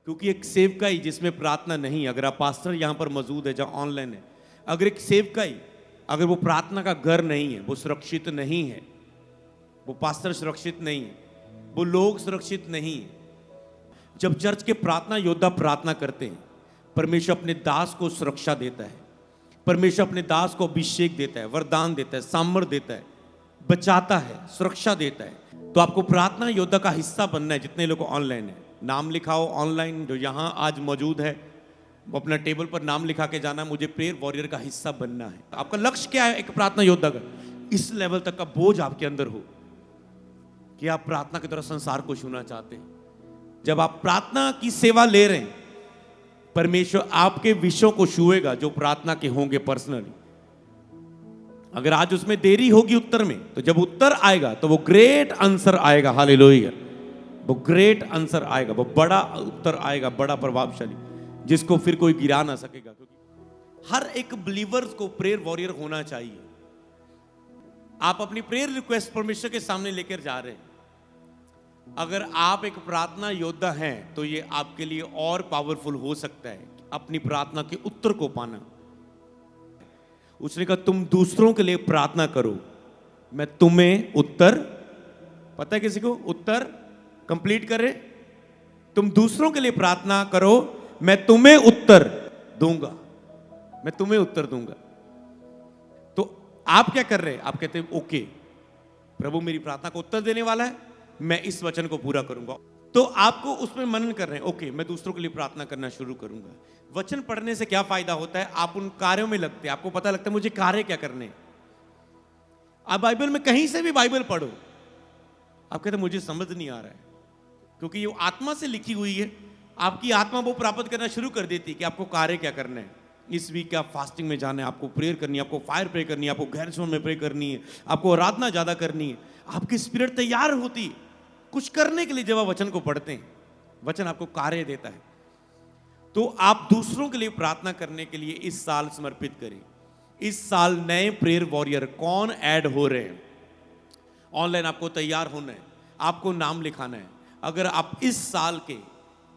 क्योंकि एक सेवकाई जिसमें प्रार्थना नहीं, अगर आप पास्टर यहाँ पर मौजूद है, जहाँ ऑनलाइन है, अगर एक सेवकाई, अगर वो प्रार्थना का घर नहीं है, वो सुरक्षित नहीं है, वो पास्टर सुरक्षित नहीं है, वो लोग सुरक्षित नहीं है। जब चर्च के प्रार्थना योद्धा प्रार्थना करते हैं, परमेश्वर अपने दास को सुरक्षा देता है, परमेश्वर अपने दास को अभिषेक देता है, वरदान देता है, सामर्थ देता है, बचाता है, सुरक्षा देता है। तो आपको प्रार्थना योद्धा का हिस्सा बनना है। जितने लोग ऑनलाइन है, नाम लिखाओ ऑनलाइन, जो यहाँ आज मौजूद है, वो अपना टेबल पर नाम लिखा के जाना, मुझे प्रेयर वॉरियर का हिस्सा बनना है। आपका लक्ष्य क्या है? एक प्रार्थना योद्धा का इस लेवल तक का बोझ आपके अंदर हो कि आप प्रार्थना की तरह संसार को छूना चाहते हैं। जब आप प्रार्थना की सेवा ले रहे हैं, परमेश्वर आपके विषयों को छुएगा जो प्रार्थना के होंगे पर्सनली। अगर आज उसमें देरी होगी उत्तर में, तो जब उत्तर आएगा तो वो ग्रेट आंसर आएगा। हालेलुया, वो ग्रेट आंसर आएगा, वो बड़ा उत्तर आएगा, बड़ा प्रभावशाली, जिसको फिर कोई गिरा ना सकेगा। क्योंकि हर एक बिलीवर्स को प्रेयर वॉरियर होना चाहिए। आप अपनी प्रेयर रिक्वेस्ट परमेश्वर के सामने लेकर जा रहे हैं, अगर आप एक प्रार्थना योद्धा हैं तो ये आपके लिए और पावरफुल हो सकता है अपनी प्रार्थना के उत्तर को पाना। उसने कहा तुम दूसरों के लिए प्रार्थना करो, मैं तुम्हें उत्तर, पता है किसी को उत्तर कंप्लीट करे, तुम दूसरों के लिए प्रार्थना करो, मैं तुम्हें उत्तर दूंगा, मैं तुम्हें उत्तर दूंगा। तो आप क्या कर रहे हैं? आप कहते हैं ओके, प्रभु मेरी प्रार्थना को उत्तर देने वाला है, मैं इस वचन को पूरा करूंगा। तो आपको उसमें मनन कर रहे हैं, ओके मैं दूसरों के लिए प्रार्थना करना शुरू करूंगा। वचन पढ़ने से क्या फायदा होता है? आप उन कार्यों में लगते हैं, आपको पता लगता है मुझे कार्य क्या करने हैं। आप बाइबल में कहीं से भी बाइबल पढ़ो, आप कहते हैं मुझे समझ नहीं आ रहा है, क्योंकि ये आत्मा से लिखी हुई है। आपकी आत्मा वो प्राप्त करना शुरू कर देती है कि आपको कार्य क्या करना है। इस वीक आप फास्टिंग में जाना है, आपको प्रेयर करनी है, आपको फायर प्रे करनी है, आपको गैर जोन में प्रे करनी है, आपको आराधना ज्यादा करनी है। आपकी स्पिरिट तैयार होती है कुछ करने के लिए। जब आप वचन को पढ़ते हैं, वचन आपको कार्य देता है। तो आप दूसरों के लिए प्रार्थना करने के लिए इस साल समर्पित करें। इस साल नए प्रेयर वॉरियर कौन ऐड हो रहे हैं? ऑनलाइन आपको तैयार होना है, आपको नाम लिखाना है। अगर आप इस साल के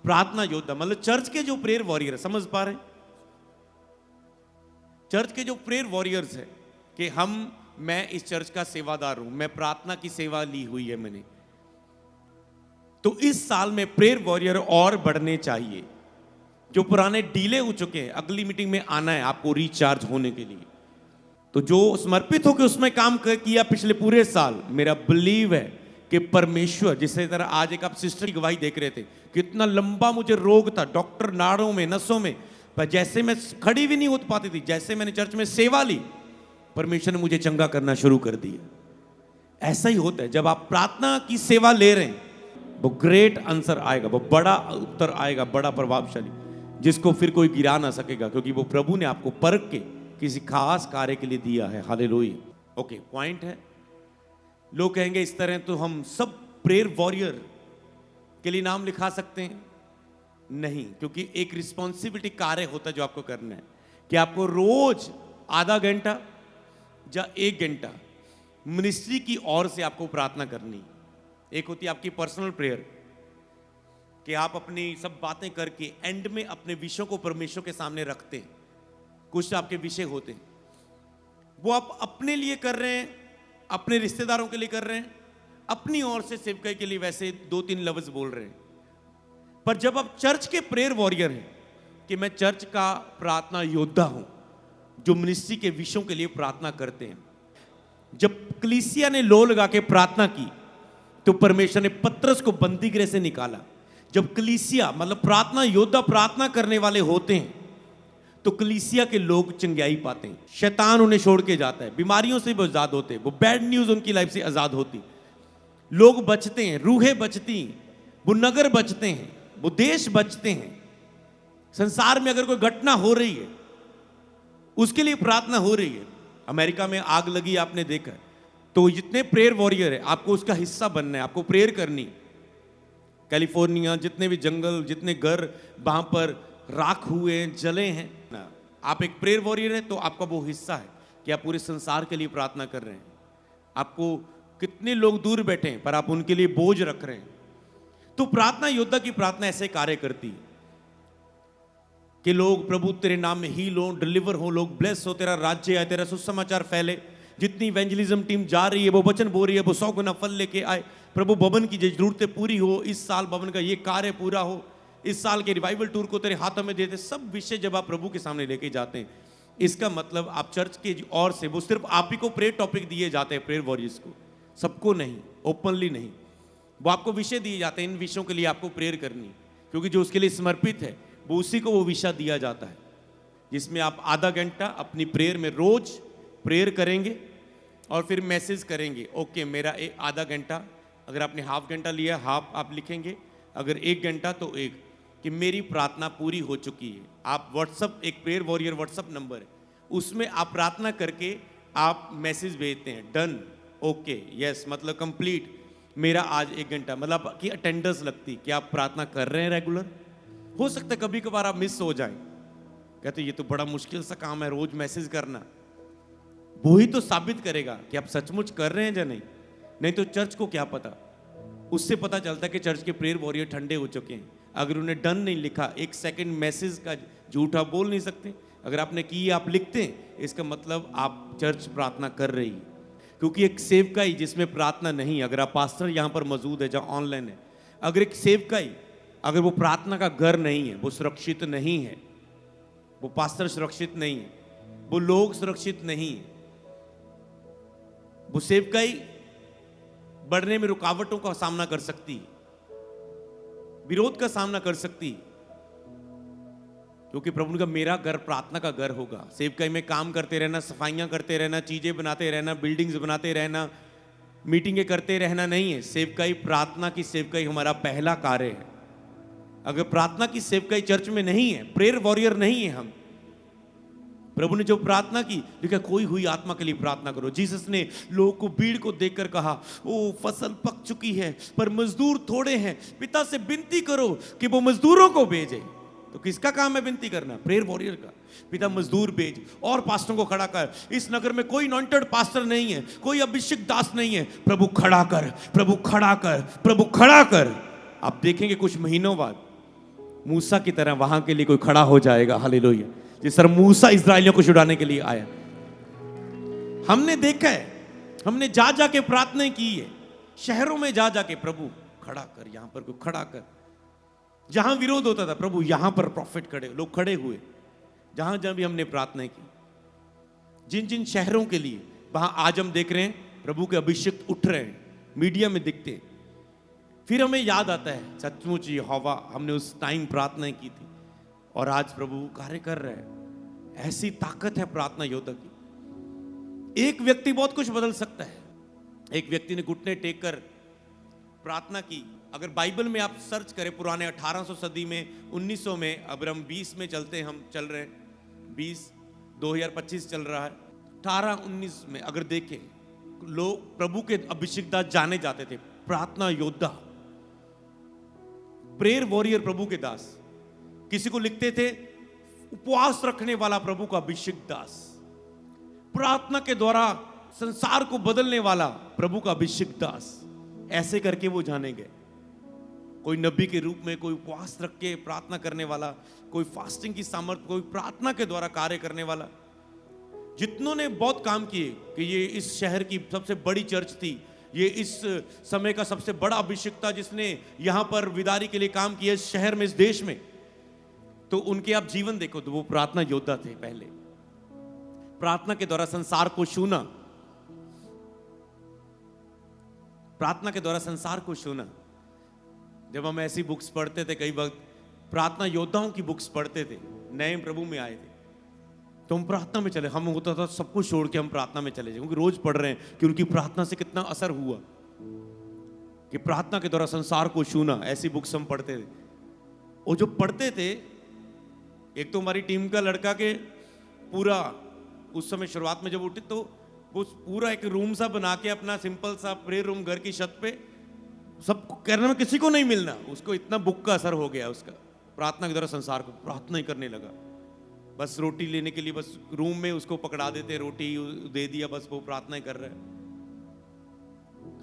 प्रार्थना योद्धा, मतलब चर्च के जो प्रेयर वॉरियर, समझ पा रहे हैं? चर्च के जो प्रेयर वॉरियर्स है कि मैं इस चर्च का सेवादार हूं, मैं प्रार्थना की सेवा ली हुई है मैंने, तो इस साल में प्रेयर वॉरियर और बढ़ने चाहिए। जो पुराने डीले हो चुके हैं, अगली मीटिंग में आना है आपको रिचार्ज होने के लिए। तो जो समर्पित होकर उसमें काम किया पिछले पूरे साल, मेरा बिलीव है कि परमेश्वर, जिसे तरह आज एक आप सिस्टर की गवाही देख रहे थे, कितना लंबा मुझे रोग था, डॉक्टर नाड़ों में, नसों में, पर जैसे मैं खड़ी भी नहीं हो पाती थी, जैसे मैंने चर्च में सेवा ली, परमेश्वर ने मुझे चंगा करना शुरू कर दिया। ऐसा ही होता है जब आप प्रार्थना की सेवा ले रहे हैं, वो ग्रेट आंसर आएगा, वो बड़ा उत्तर आएगा, बड़ा प्रभावशाली, जिसको फिर कोई गिरा ना सकेगा, क्योंकि वो प्रभु ने आपको परख के किसी खास कार्य के लिए दिया है। हालेलुया। ओके, पॉइंट है। लोग कहेंगे इस तरह तो हम सब प्रेयर वॉरियर के लिए नाम लिखा सकते हैं? नहीं, क्योंकि एक रिस्पॉन्सिबिलिटी कार्य होता है जो आपको करना है कि आपको रोज आधा घंटा या 1 घंटा मिनिस्ट्री की ओर से आपको प्रार्थना करनी। एक होती है आपकी पर्सनल प्रेयर कि आप अपनी सब बातें करके एंड में अपने विषयों को परमेश्वर के सामने रखते हैं। कुछ आपके विषय होते हैं, वो आप अपने लिए कर रहे हैं, अपने रिश्तेदारों के लिए कर रहे हैं, अपनी ओर से सेवकाई के लिए वैसे 2-3 लफ्ज बोल रहे हैं। पर जब आप चर्च के प्रेयर वॉरियर हैं कि मैं चर्च का प्रार्थना योद्धा हूं जो मिनिस्ट्री के विषयों के लिए प्रार्थना करते हैं। जब कलीसिया ने लो लगा के प्रार्थना की तो परमेश्वर ने पतरस को बंदी गृह से निकाला। जब कलीसिया, मतलब प्रार्थना योद्धा प्रार्थना करने वाले होते हैं तो कलीसिया के लोग चंगाई पाते हैं, शैतान उन्हें छोड़ के जाता है, बीमारियों से वो आजाद होते हैं, वो बैड न्यूज उनकी लाइफ से आजाद होती, लोग बचते हैं, रूहें बचती, वो नगर बचते हैं, वो देश बचते हैं। संसार में अगर कोई घटना हो रही है उसके लिए प्रार्थना हो रही है। अमेरिका में आग लगी, आपने देखा, तो जितने प्रेयर वॉरियर है आपको उसका हिस्सा बनना है, आपको प्रेयर करनी। कैलिफोर्निया, जितने भी जंगल, जितने घर वहां पर राख हुए हैं, जले हैं, आप एक प्रेयर वॉरियर है तो आपका वो हिस्सा है कि आप पूरे संसार के लिए प्रार्थना कर रहे हैं। आपको कितने लोग दूर बैठे हैं पर आप उनके लिए बोझ रख रहे हैं। तो प्रार्थना योद्धा की प्रार्थना ऐसे कार्य करती है। कि लोग प्रभु तेरे नाम में हील हो, डिलीवर हो, लोग ब्लेस हो, तेरा राज्य आए, तेरा सुसमाचार फैले। जितनी इवेंजलिज्म टीम जा रही है, वो वचन बोल रही है, वो 100 गुना फल लेके आए। प्रभु भवन की जरूरतें पूरी हो, इस साल भवन का ये कार्य पूरा हो, इस साल के रिवाइवल टूर को तेरे हाथों में देते। सब विषय जब आप प्रभु के सामने लेके जाते हैं, इसका मतलब आप चर्च के और से, वो सिर्फ आप ही को प्रेयर टॉपिक दिए जाते हैं, प्रेयर वॉरियर्स को, सबको नहीं, ओपनली नहीं। वो आपको विषय दिए जाते हैं, इन विषयों के लिए आपको प्रेयर करनी, क्योंकि जो उसके लिए समर्पित है वो उसी को वो विषय दिया जाता है, जिसमें आप आधा घंटा अपनी प्रेयर में रोज प्रेयर करेंगे और फिर मैसेज करेंगे। ओके, मेरा आधा घंटा, अगर आपने हाफ घंटा लिया हाफ आप लिखेंगे, अगर 1 घंटा तो 1, कि मेरी प्रार्थना पूरी हो चुकी है। आप व्हाट्सअप, एक प्रेयर वॉरियर व्हाट्सअप नंबर है, उसमें आप प्रार्थना करके आप मैसेज भेजते हैं, डन, ओके, यस, मतलब कंप्लीट, मेरा आज 1 घंटा, मतलब कि अटेंडेंस लगती कि आप प्रार्थना कर रहे हैं रेगुलर। हो सकता है कभी कभार आप मिस हो जाएं, कहते ये तो बड़ा मुश्किल सा काम है रोज मैसेज करना। वो ही तो साबित करेगा कि आप सचमुच कर रहे हैं या नहीं। नहीं तो चर्च को क्या पता, उससे पता चलता है कि चर्च के प्रेयर वॉरियर ठंडे हो चुके हैं। अगर उन्हें डन नहीं लिखा, 1 सेकंड मैसेज का झूठा बोल नहीं सकते। अगर आपने की आप लिखते हैं, इसका मतलब आप चर्च प्रार्थना कर रही है। क्योंकि एक सेवकाई जिसमें प्रार्थना नहीं, अगर आप पास्टर यहाँ पर मौजूद है जहाँ ऑनलाइन है, अगर एक सेवकाई अगर वो प्रार्थना का घर नहीं है, वो सुरक्षित नहीं है, वो पास्टर सुरक्षित नहीं है, वो लोग सुरक्षित नहीं है, वो सेवकाई बढ़ने में रुकावटों का सामना कर सकती है, विरोध का सामना कर सकती है। क्योंकि प्रभु ने कहा मेरा घर प्रार्थना का घर होगा। सेवकाई में काम करते रहना, सफाइयां करते रहना, चीजें बनाते रहना, बिल्डिंग्स बनाते रहना, मीटिंगें करते रहना नहीं है। सेवकाई, प्रार्थना की सेवकाई हमारा पहला कार्य है। अगर प्रार्थना की सेवकाई चर्च में नहीं है, प्रेयर वॉरियर नहीं है हम, प्रभु ने जो प्रार्थना की, लिखा खोई हुई आत्मा के लिए प्रार्थना करो। जीसस ने लोगों को, भीड़ को देखकर कहा, ओ फसल पक चुकी है पर मजदूर थोड़े हैं, पिता से विनती करो कि वो मजदूरों को भेजे। तो किसका काम है विनती करना? प्रेयर वॉरियर का। पिता मजदूर भेज और पास्टरों को खड़ा कर। इस नगर में कोई नॉइंटेड पास्टर नहीं है, कोई अभिषेक दास नहीं है, प्रभु खड़ा कर, प्रभु खड़ा कर, प्रभु खड़ा कर। आप देखेंगे कुछ महीनों बाद मूसा की तरह वहां के लिए कोई खड़ा हो जाएगा। हालेलुया। जिस तरह मूसा इस्राएलियों को छुड़ाने के लिए आया, हमने देखा है, हमने जा जाके प्रार्थना की है, शहरों में जा जाके प्रभु खड़ा कर, यहां पर कोई खड़ा कर। जहां विरोध होता था, प्रभु यहां पर प्रॉफिट खड़े, लोग खड़े हुए। जहां जहां भी हमने प्रार्थना की, जिन जिन शहरों के लिए, वहां आज हम देख रहे हैं प्रभु के अभिषेक उठ रहे हैं, मीडिया में दिखते हैं। फिर हमें याद आता है सचमुच यहोवा, हमने उस टाइम प्रार्थना की थी और आज प्रभु कार्य कर रहे हैं। ऐसी ताकत है प्रार्थना योद्धा की। एक व्यक्ति बहुत कुछ बदल सकता है। एक व्यक्ति ने घुटने टेक कर प्रार्थना की। अगर बाइबल में आप सर्च करें, पुराने 1800 सदी में, 1900 में, अब हम 20 में चलते हैं, हम चल रहे हैं 2025 चल रहा है, 18-19 में अगर देखें, लोग प्रभु के अभिषेक दास जाने जाते थे, प्रार्थना योद्धा, प्रेयर वॉरियर, प्रभु के दास। किसी को लिखते थे उपवास रखने वाला प्रभु का अभिषेक दास, प्रार्थना के द्वारा संसार को बदलने वाला प्रभु का अभिषेक दास। ऐसे करके वो जाने गए। कोई नबी के रूप में, कोई उपवास रख के प्रार्थना करने वाला, कोई फास्टिंग की सामर्थ्य, कोई प्रार्थना के द्वारा कार्य करने वाला। जितनों ने बहुत काम किए कि ये इस शहर की सबसे बड़ी चर्च थी, ये इस समय का सबसे बड़ा अभिषेक था जिसने यहां पर विदारी के लिए काम किया इस शहर में, इस देश में। तो उनके आप जीवन देखो तो वो प्रार्थना योद्धा थे। पहले प्रार्थना के द्वारा संसार को छूना, प्रार्थना के द्वारा संसार को छूना। जब हम ऐसी बुक्स पढ़ते थे, कई वक्त प्रार्थना योद्धाओं की बुक्स पढ़ते थे, नए प्रभु में आए थे, तो हम प्रार्थना में चले। हम होता था सब कुछ छोड़ के हम प्रार्थना में चले जाए, क्योंकि रोज पढ़ रहे हैं कि उनकी प्रार्थना से कितना असर हुआ, कि प्रार्थना के द्वारा संसार को छूना। ऐसी बुक्स हम पढ़ते थे। और जो पढ़ते थे, एक तो हमारी टीम का लड़का के पूरा उस समय शुरुआत में जब उठे तो वो पूरा एक रूम सा बना के, अपना सिंपल सा प्रेयर रूम घर की छत पे, सब करने में किसी को नहीं मिलना, उसको इतना बुक का असर हो गया उसका। प्रार्थना के द्वारा संसार को प्रार्थना ही करने लगा। बस रोटी लेने के लिए बस रूम में उसको पकड़ा देते, रोटी दे दिया, बस वो प्रार्थना ही कर रहा है।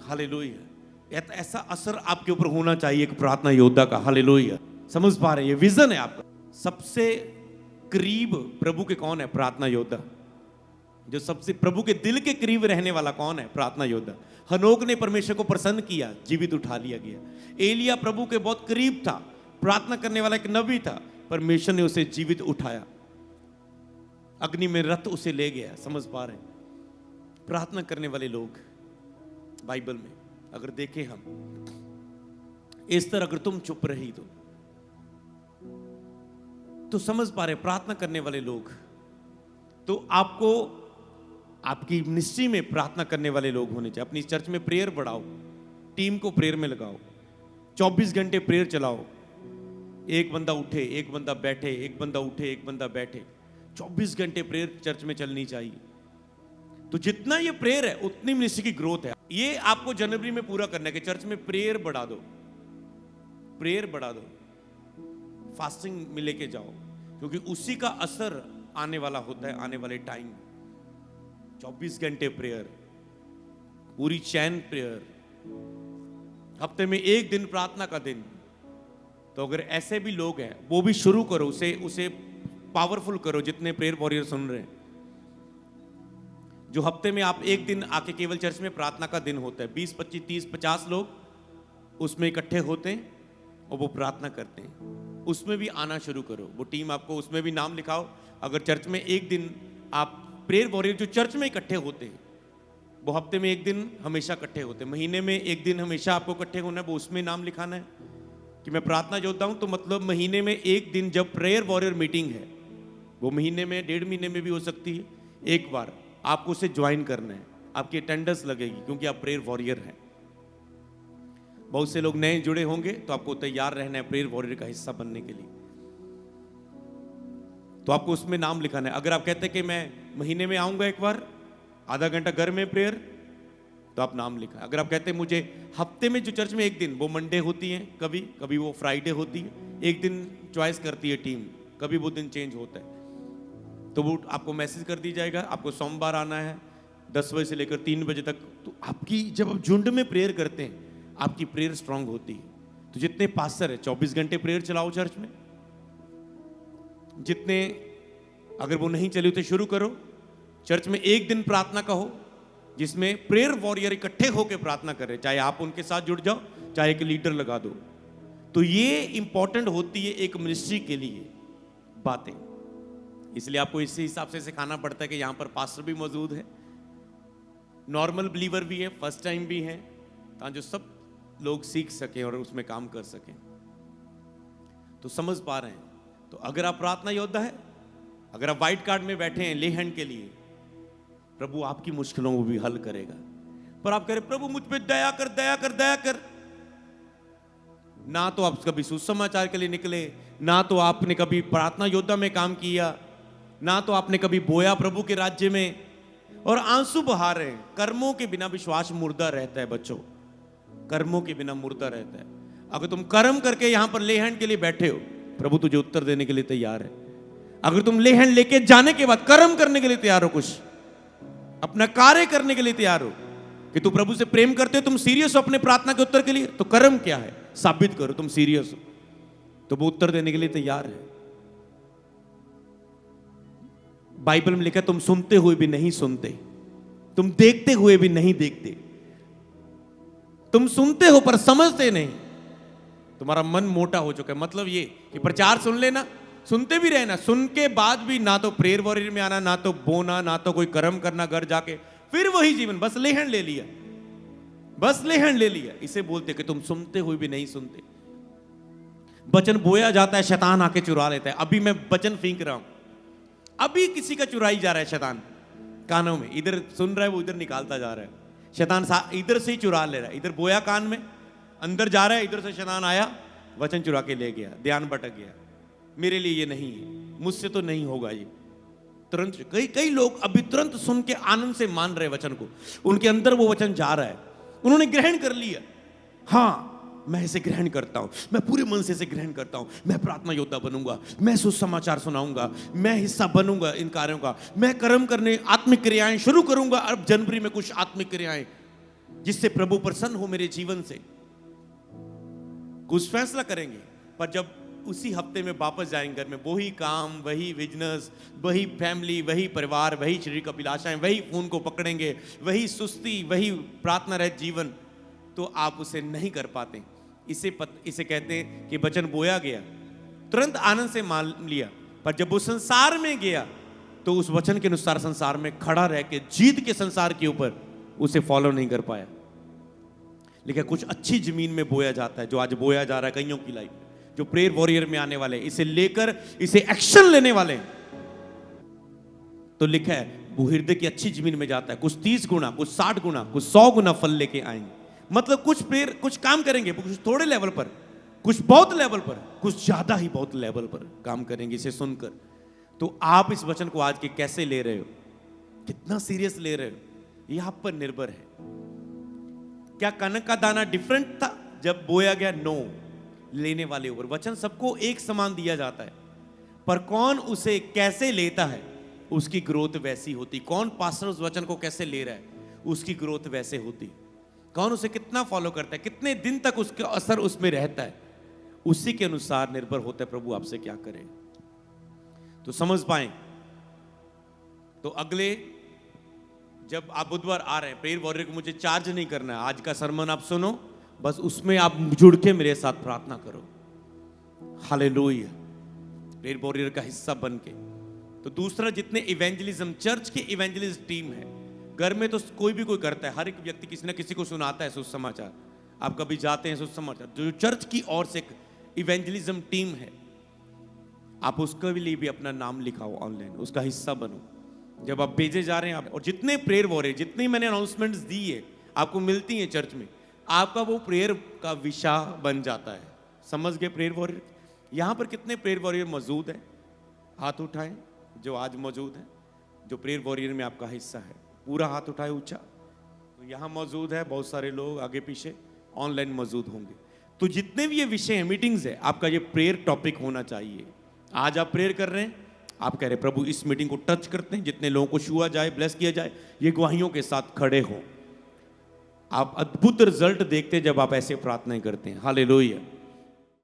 हालेलुया। ऐसा असर आपके ऊपर होना चाहिए एक प्रार्थना योद्धा का। हालेलुया। समझ पा रहे हैं? ये विजन है आपका। सबसे करीब प्रभु के कौन है? प्रार्थना योद्धा। जो सबसे प्रभु के दिल के करीब रहने वाला कौन है? प्रार्थना योद्धा। हनोक ने परमेश्वर को प्रसन्न किया, जीवित उठा लिया गया। एलिया प्रभु के बहुत करीब था, प्रार्थना करने वाला एक नबी था, परमेश्वर ने उसे जीवित उठाया, अग्नि में रथ उसे ले गया। समझ पा रहे हैं? प्रार्थना करने वाले लोग बाइबल में अगर देखें हम, इस तरह अगर तुम चुप रही तो समझ पा रहे प्रार्थना करने वाले लोग, तो आपको आपकी मिनिस्ट्री में प्रार्थना करने वाले लोग होने चाहिए। अपनी चर्च में प्रेयर बढ़ाओ, टीम को प्रेयर में लगाओ, 24 घंटे प्रेयर चलाओ। एक बंदा उठे, एक बंदा बैठे, एक बंदा उठे, एक बंदा बैठे, 24 घंटे प्रेयर चर्च में चलनी चाहिए। तो जितना ये प्रेयर है उतनी मिनिस्ट्री की ग्रोथ है। ये आपको जनवरी में पूरा करना है कि चर्च में प्रेयर बढ़ा दो, प्रेयर बढ़ा दो, फास्टिंग में लेके जाओ, क्योंकि उसी का असर आने वाला होता है आने वाले टाइम। 24 घंटे प्रेयर, पूरी चैन प्रेयर, हफ्ते में एक दिन प्रार्थना का दिन। तो अगर ऐसे भी लोग हैं वो भी शुरू करो, उसे पावरफुल करो। जितने प्रेयर वॉरियर सुन रहे हैं, जो हफ्ते में आप एक दिन आके केवल चर्च में प्रार्थना का दिन होता है, 20, 25, 30, 50 लोग उसमें इकट्ठे होते हैं और वो प्रार्थना करते हैं, उसमें भी आना शुरू करो। वो टीम आपको उसमें भी नाम लिखाओ। अगर चर्च में एक दिन आप प्रेयर वॉरियर जो चर्च में इकट्ठे होते हैं, वो हफ्ते में एक दिन हमेशा इकट्ठे होते हैं, महीने में एक दिन हमेशा आपको इकट्ठे होना है, वो उसमें नाम लिखाना है कि मैं प्रार्थना योद्धा हूं। तो मतलब महीने में एक दिन जब प्रेयर वॉरियर मीटिंग है, वो महीने में, 1.5 महीने में भी हो सकती है, एक बार आपको उसे ज्वाइन करना है। आपकी अटेंडेंस लगेगी क्योंकि आप प्रेयर वॉरियर हैं। बहुत से लोग नए जुड़े होंगे तो आपको तैयार रहना है प्रेयर वॉरियर का हिस्सा बनने के लिए। तो आपको उसमें नाम लिखाना है। अगर आप कहते हैं कि मैं महीने में आऊंगा एक बार, आधा घंटा घर में प्रेयर, तो आप नाम लिखा। अगर आप कहते हैं मुझे हफ्ते में जो चर्च में एक दिन, वो मंडे होती है, कभी कभी वो फ्राइडे होती है, एक दिन चॉइस करती है टीम, कभी वो दिन चेंज होता है, तो वो आपको मैसेज कर दी जाएगा। आपको सोमवार आना है 10 बजे से लेकर 3 बजे तक। तो आपकी जब आप झुंड में प्रेयर करते हैं, आपकी प्रेयर स्ट्रांग होती है। तो जितने पास्टर है 24 घंटे प्रेयर चलाओ चर्च में। जितने अगर वो नहीं चली तो शुरू करो। चर्च में एक दिन प्रार्थना का हो जिसमें प्रेयर वॉरियर इकट्ठे होकर प्रार्थना करें, चाहे आप उनके साथ जुड़ जाओ, चाहे एक लीडर लगा दो। तो ये इंपॉर्टेंट होती है एक मिनिस्ट्री के लिए बातें। इसलिए आपको इसी हिसाब से सिखाना पड़ता है कि यहां पर पास्टर भी मौजूद है, नॉर्मल बिलीवर भी है, फर्स्ट टाइम भी है, ताकि जो सब लोग सीख सकें और उसमें काम कर सकें। तो समझ पा रहे हैं? तो अगर आप प्रार्थना योद्धा है, अगर आप व्हाइट कार्ड में बैठे हैं ले हैंड के लिए, प्रभु आपकी मुश्किलों को भी हल करेगा। पर आप कह रहे प्रभु मुझ पे दया कर, दया कर, दया कर। ना तो आप कभी सुसमाचार के लिए निकले, ना तो आपने कभी प्रार्थना योद्धा में काम किया, ना तो आपने कभी बोया प्रभु के राज्य में, और आंसू बहा रहे हैं। कर्मों के बिना विश्वास मुर्दा रहता है बच्चों, कर्मों के बिना मुर्दा रहता है। अगर तुम कर्म करके यहां पर ले हैंड के लिए बैठे हो, प्रभु तुझे उत्तर देने के लिए तैयार है। अगर तुम ले हैंड लेके जाने के बाद कर्म करने के लिए तैयार हो, कुछ अपना कार्य करने के लिए तैयार हो कि तू प्रभु से प्रेम करते हो, तुम सीरियस हो अपने प्रार्थना के उत्तर के लिए, तो कर्म क्या है साबित करो तुम सीरियस हो, तो वो उत्तर देने के लिए तैयार है। बाइबल में लिखा तुम सुनते हुए भी नहीं सुनते, तुम देखते हुए भी नहीं देखते, तुम सुनते हो पर समझते नहीं, तुम्हारा मन मोटा हो चुका है। मतलब ये कि प्रचार सुन लेना, सुनते भी रहना, सुन के बाद भी ना तो प्रेयर वॉरियर में आना, ना तो बोना, ना तो कोई कर्म करना घर जाके, फिर वही जीवन, बस लेहन ले लिया, बस लेहन ले लिया। इसे बोलते कि तुम सुनते हुए भी नहीं सुनते। वचन बोया जाता है, शैतान आके चुरा लेता है। अभी मैं वचन फेंक रहा हूं, अभी किसी का चुराई जा रहा है शैतान कानों में, इधर सुन रहा है वो इधर निकालता जा रहा है। शैतान इधर से ही चुरा ले रहा है, इधर बोया कान में, अंदर जा रहा है, इधर से शैतान आया, वचन चुरा के ले गया, ध्यान भटक गया। मेरे लिए ये नहीं है, मुझसे तो नहीं होगा ये। तुरंत कई लोग अभी तुरंत सुन के आनंद से मान रहे वचन को, उनके अंदर वो वचन जा रहा है, उन्होंने ग्रहण कर लिया। हाँ मैं इसे ग्रहण करता हूं, मैं पूरे मन से इसे ग्रहण करता हूं, मैं प्रार्थना योद्धा बनूंगा, मैं सुसमाचार सुनाऊंगा, मैं हिस्सा बनूंगा इन कार्यों का, मैं कर्म करने आत्मिक क्रियाएं शुरू करूंगा। अब जनवरी में कुछ आत्मिक क्रियाएं जिससे प्रभु प्रसन्न हो मेरे जीवन से, कुछ फैसला करेंगे। पर जब उसी हफ्ते में वापस जाएंगे घर में, वही काम, वही बिजनेस, वही फैमिली, वही परिवार, वही शरीर अभिलाषाएं, वही फोन को पकड़ेंगे, वही सुस्ती, वही प्रार्थना रहित जीवन, तो आप उसे नहीं कर पाते। इसे कहते हैं कि वचन बोया गया, तुरंत आनंद से मान लिया, पर जब वो संसार में गया तो उस वचन के अनुसार संसार में खड़ा रह के जीत के संसार के ऊपर उसे फॉलो नहीं कर पाया। लेकिन कुछ अच्छी जमीन में बोया जाता है, जो आज बोया जा रहा है कईयों की लाइफ, जो प्रेयर वॉरियर में आने वाले, इसे लेकर इसे एक्शन लेने वाले। तो लिखा है वो हृदय की अच्छी जमीन में जाता है, कुछ 30 गुना, कुछ 60 गुना, कुछ 100 गुना फल लेके आएंगे। मतलब कुछ प्रेयर, कुछ काम करेंगे, कुछ थोड़े लेवल पर, कुछ बहुत लेवल पर, कुछ ज्यादा ही बहुत लेवल पर काम करेंगे इसे सुनकर। तो आप इस वचन को आज के कैसे ले रहे हो, कितना सीरियस ले रहे हो, ये आप पर निर्भर है। क्या कनक का दाना डिफरेंट था जब बोया गया? नो, लेने वाले ऊपर। वचन सबको एक समान दिया जाता है, पर कौन उसे कैसे लेता है उसकी ग्रोथ वैसी होती। कौन पास्टर उस वचन को कैसे ले रहा है उसकी ग्रोथ वैसे होती। कौन उसे कितना फॉलो करता है, कितने दिन तक उसका असर उसमें रहता है, उसी के अनुसार निर्भर होता है प्रभु आपसे क्या करे। तो समझ पाए। तो अगले जब आप बुधवार आ रहे हैं, प्रेयर वॉरियर को मुझे चार्ज नहीं करना है, आज का सरमन आप सुनो, बस उसमें आप जुड़ के मेरे साथ प्रार्थना करो। हालेलुया, प्रेयर वॉरियर का हिस्सा बन के। तो दूसरा, जितने इवेंजलिज्म, चर्च की इवेंजलिस्ट टीम है, घर में तो कोई भी कोई करता है, हर एक व्यक्ति किसी ना किसी को सुनाता है सुसमाचार, आप कभी जाते हैं सुसमाचार। जो चर्च की ओर से इवेंजलिज्म टीम है, आप उसके लिए भी अपना नाम लिखाओ ऑनलाइन, उसका हिस्सा बनो। जब आप भेजे जा रहे हैं आप, और जितने प्रेयर वॉरियर, जितनी मैंने अनाउंसमेंट्स दी है आपको मिलती हैं चर्च में, आपका वो प्रेयर का विषय बन जाता है। समझ गए प्रेयर वॉरियर? यहाँ पर कितने प्रेयर वॉरियर मौजूद है? हाथ उठाएं जो आज मौजूद है, जो प्रेयर वॉरियर में आपका हिस्सा है, पूरा हाथ उठाए ऊंचा। तो यहाँ मौजूद है, बहुत सारे लोग आगे पीछे ऑनलाइन मौजूद होंगे। तो जितने भी ये विषय हैं, मीटिंग्स है, आपका ये प्रेयर टॉपिक होना चाहिए। आज आप प्रेयर कर रहे हैं, आप कह रहे प्रभु इस मीटिंग को टच करते हैं, जितने लोगों को छुआ जाए, ब्लेस किया जाए, ये गवाहियों के साथ खड़े हो। आप अद्भुत रिजल्ट देखते हैं जब आप ऐसे प्रार्थनाएं करते हैं। हालेलुया।